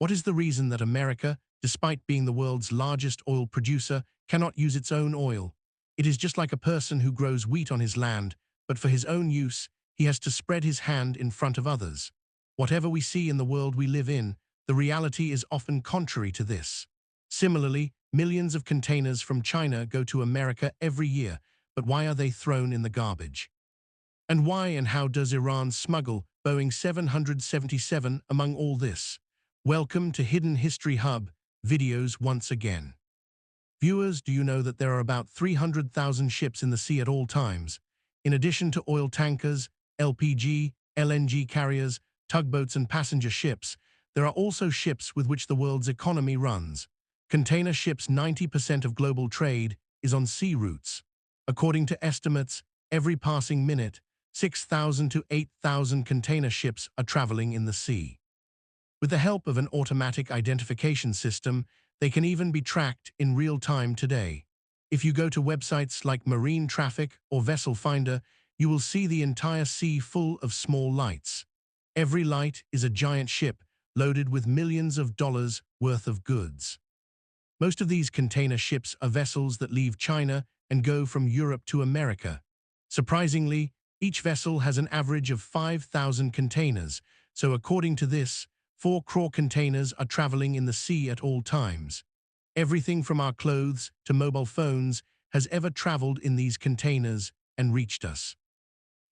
What is the reason that America, despite being the world's largest oil producer, cannot use its own oil? It is just like a person who grows wheat on his land, but for his own use, he has to spread his hand in front of others. Whatever we see in the world we live in, the reality is often contrary to this. Similarly, millions of containers from China go to America every year, but why are they thrown in the garbage? And why and how does Iran smuggle Boeing 777 among all this? Welcome to Hidden History Hub videos once again. Viewers, do you know that there are about 300,000 ships in the sea at all times? In addition to oil tankers, LPG, LNG carriers, tugboats and passenger ships, there are also ships with which the world's economy runs. Container ships' 90% of global trade is on sea routes. According to estimates, every passing minute, 6,000 to 8,000 container ships are traveling in the sea. With the help of an automatic identification system, they can even be tracked in real time today. If you go to websites like Marine Traffic or Vessel Finder, you will see the entire sea full of small lights. Every light is a giant ship loaded with millions of dollars worth of goods. Most of these container ships are vessels that leave China and go from Europe to America. Surprisingly, each vessel has an average of 5,000 containers, so according to this, 4 crore containers are traveling in the sea at all times. Everything from our clothes to mobile phones has ever traveled in these containers and reached us.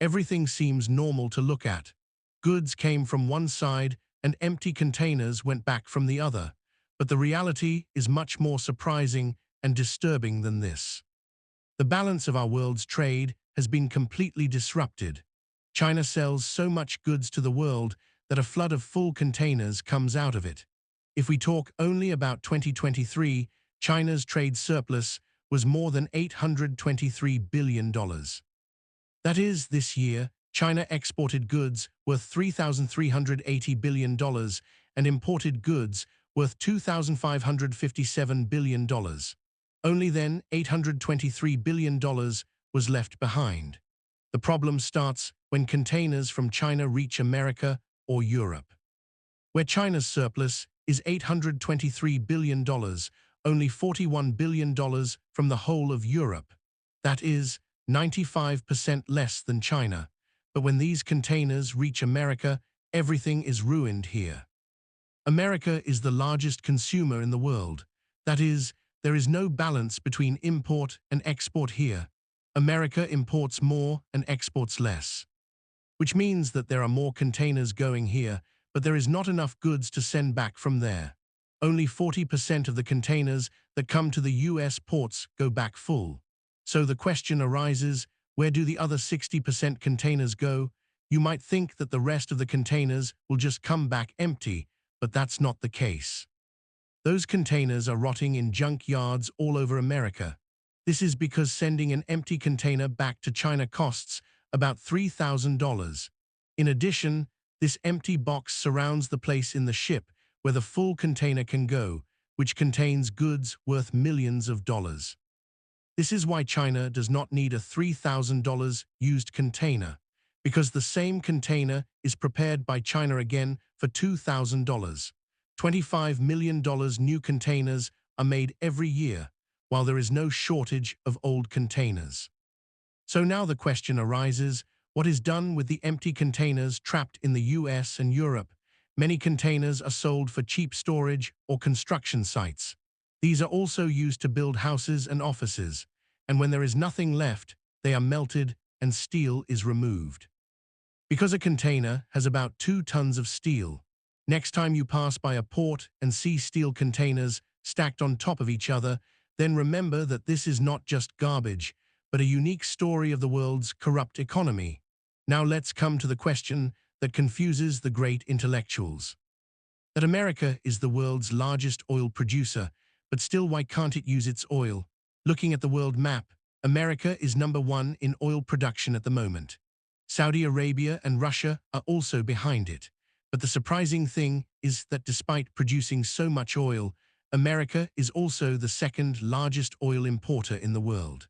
Everything seems normal to look at. Goods came from one side and empty containers went back from the other. But the reality is much more surprising and disturbing than this. The balance of our world's trade has been completely disrupted. China sells so much goods to the world that a flood of full containers comes out of it. If we talk only about 2023, China's trade surplus was more than $823 billion. That is, this year, China exported goods worth $3,380 billion and imported goods worth $2,557 billion. Only then, $823 billion was left behind. The problem starts when containers from China reach America or Europe. Where China's surplus is $823 billion, only $41 billion from the whole of Europe. That is, 95% less than China. But when these containers reach America, everything is ruined here. America is the largest consumer in the world. That is, there is no balance between import and export here. America imports more and exports less. Which means that there are more containers going here, but there is not enough goods to send back from there. Only 40% of the containers that come to the US ports go back full. So the question arises, where do the other 60% containers go? You might think that the rest of the containers will just come back empty, but that's not the case. Those containers are rotting in junk yards all over America. This is because sending an empty container back to China costs about $3,000. In addition, this empty box surrounds the place in the ship where the full container can go, which contains goods worth millions of dollars. This is why China does not need a $3,000 used container, because the same container is prepared by China again for $2,000. $25 million new containers are made every year, while there is no shortage of old containers. So now the question arises, what is done with the empty containers trapped in the US and Europe? Many containers are sold for cheap storage or construction sites. These are also used to build houses and offices, and when there is nothing left, they are melted and steel is removed. Because a container has about 2 tons of steel, next time you pass by a port and see steel containers stacked on top of each other, then remember that this is not just garbage, but a unique story of the world's corrupt economy. Now let's come to the question that confuses the great intellectuals. That America is the world's largest oil producer, but still why can't it use its oil? Looking at the world map, America is number 1 in oil production at the moment. Saudi Arabia and Russia are also behind it. But the surprising thing is that despite producing so much oil, America is also the second largest oil importer in the world.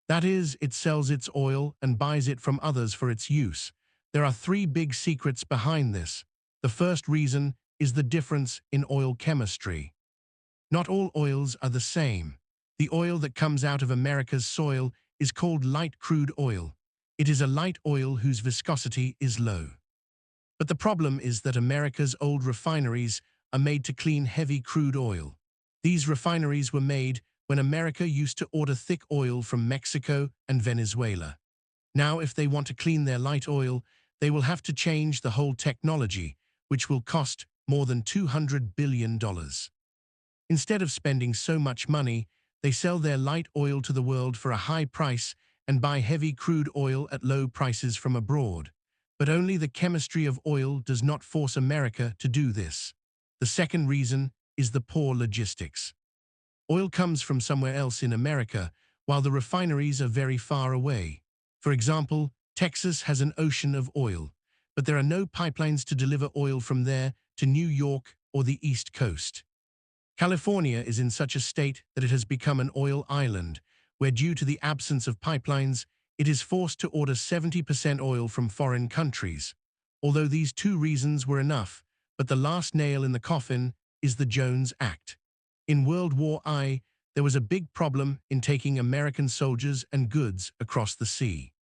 That is, it sells its oil and buys it from others for its use. There are 3 big secrets behind this. The first reason is the difference in oil chemistry. Not all oils are the same. The oil that comes out of America's soil is called light crude oil. It is a light oil whose viscosity is low. But the problem is that America's old refineries are made to clean heavy crude oil. These refineries were made when America used to order thick oil from Mexico and Venezuela. Now, if they want to clean their light oil, they will have to change the whole technology, which will cost more than $200 billion. Instead of spending so much money, they sell their light oil to the world for a high price and buy heavy crude oil at low prices from abroad. But only the chemistry of oil does not force America to do this. The second reason is the poor logistics. Oil comes from somewhere else in America, while the refineries are very far away. For example, Texas has an ocean of oil, but there are no pipelines to deliver oil from there to New York or the East Coast. California is in such a state that it has become an oil island, where due to the absence of pipelines, it is forced to order 70% oil from foreign countries. Although these two reasons were enough, but the last nail in the coffin is the Jones Act. In World War I, there was a big problem in taking American soldiers and goods across the sea.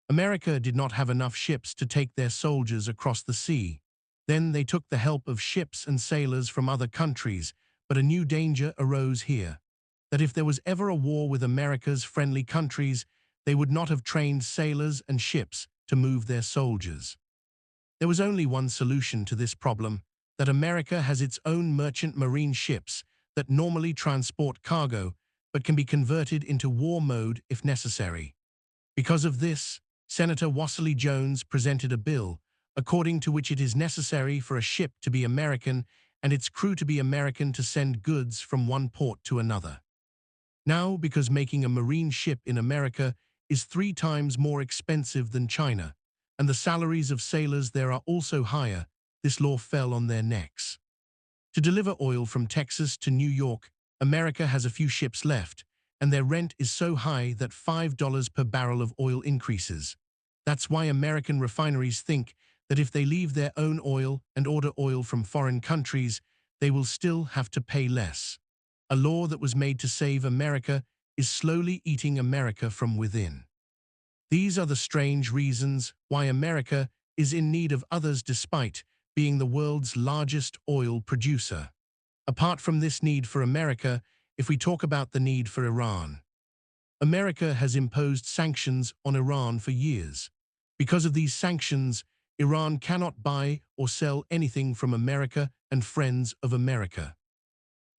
America did not have enough ships to take their soldiers across the sea. Then they took the help of ships and sailors from other countries, but a new danger arose here, that if there was ever a war with America's friendly countries, they would not have trained sailors and ships to move their soldiers. There was only one solution to this problem, that America has its own merchant marine ships that normally transport cargo, but can be converted into war mode if necessary. Because of this, Senator Wasserly Jones presented a bill, according to which it is necessary for a ship to be American and its crew to be American to send goods from one port to another. Now, because making a marine ship in America is 3 times more expensive than China, and the salaries of sailors there are also higher, this law fell on their necks. To deliver oil from Texas to New York, America has a few ships left, and their rent is so high that $5 per barrel of oil increases. That's why American refineries think that if they leave their own oil and order oil from foreign countries, they will still have to pay less. A law that was made to save America is slowly eating America from within. These are the strange reasons why America is in need of others despite being the world's largest oil producer. Apart from this need for America, if we talk about the need for Iran. America has imposed sanctions on Iran for years. Because of these sanctions, Iran cannot buy or sell anything from America and friends of America.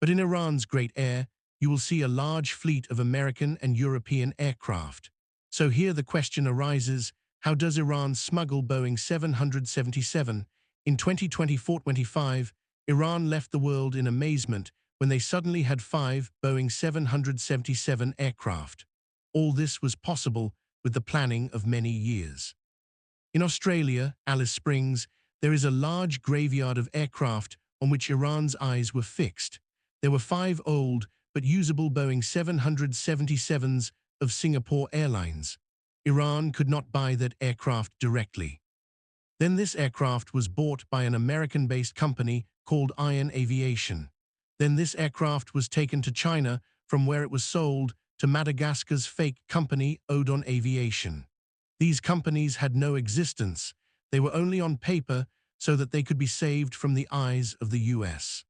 But in Iran's Great Air, you will see a large fleet of American and European aircraft. So here the question arises, how does Iran smuggle Boeing 777? In 2024-25, Iran left the world in amazement when they suddenly had 5 Boeing 777 aircraft. All this was possible with the planning of many years. In Australia, Alice Springs, there is a large graveyard of aircraft on which Iran's eyes were fixed. There were 5 old but usable Boeing 777s of Singapore Airlines. Iran could not buy that aircraft directly. Then this aircraft was bought by an American-based company called Iron Aviation. Then this aircraft was taken to China, from where it was sold to Madagascar's fake company Odon Aviation. These companies had no existence. They were only on paper so that they could be saved from the eyes of the US.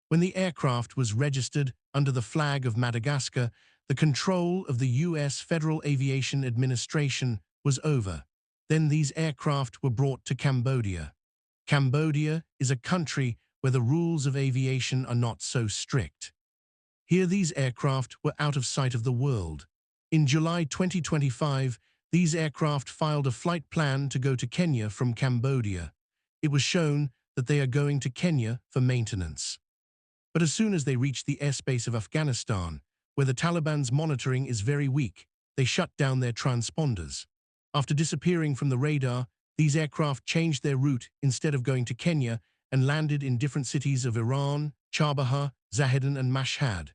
When the aircraft was registered under the flag of Madagascar, the control of the US Federal Aviation Administration was over. Then these aircraft were brought to Cambodia. Cambodia is a country where the rules of aviation are not so strict. Here these aircraft were out of sight of the world. In July 2025, these aircraft filed a flight plan to go to Kenya from Cambodia. It was shown that they are going to Kenya for maintenance. But as soon as they reached the airspace of Afghanistan, where the Taliban's monitoring is very weak, they shut down their transponders. After disappearing from the radar, these aircraft changed their route instead of going to Kenya and landed in different cities of Iran, Chabahar, Zahedan and Mashhad.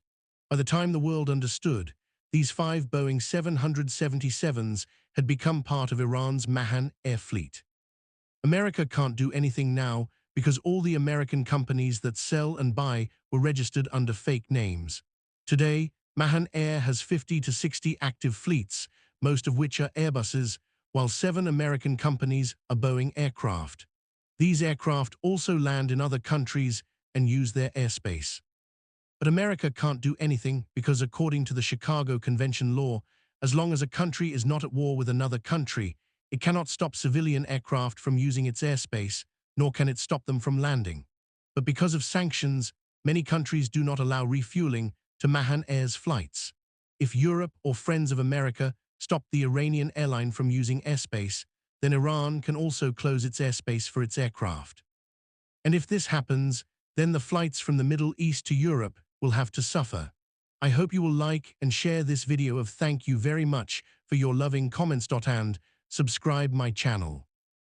By the time the world understood, these 5 Boeing 777s had become part of Iran's Mahan air fleet. America can't do anything now because all the American companies that sell and buy were registered under fake names. Today, Mahan Air has 50 to 60 active fleets, most of which are Airbuses, while 7 American companies are Boeing aircraft. These aircraft also land in other countries and use their airspace. But America can't do anything because, according to the Chicago Convention law, as long as a country is not at war with another country, it cannot stop civilian aircraft from using its airspace, nor can it stop them from landing. But because of sanctions, many countries do not allow refueling to Mahan Air's flights. If Europe or friends of America stop the Iranian airline from using airspace, then Iran can also close its airspace for its aircraft. And if this happens, then the flights from the Middle East to Europe will have to suffer. I hope you will like and share this video. Thank you very much for your loving comments. And subscribe my channel.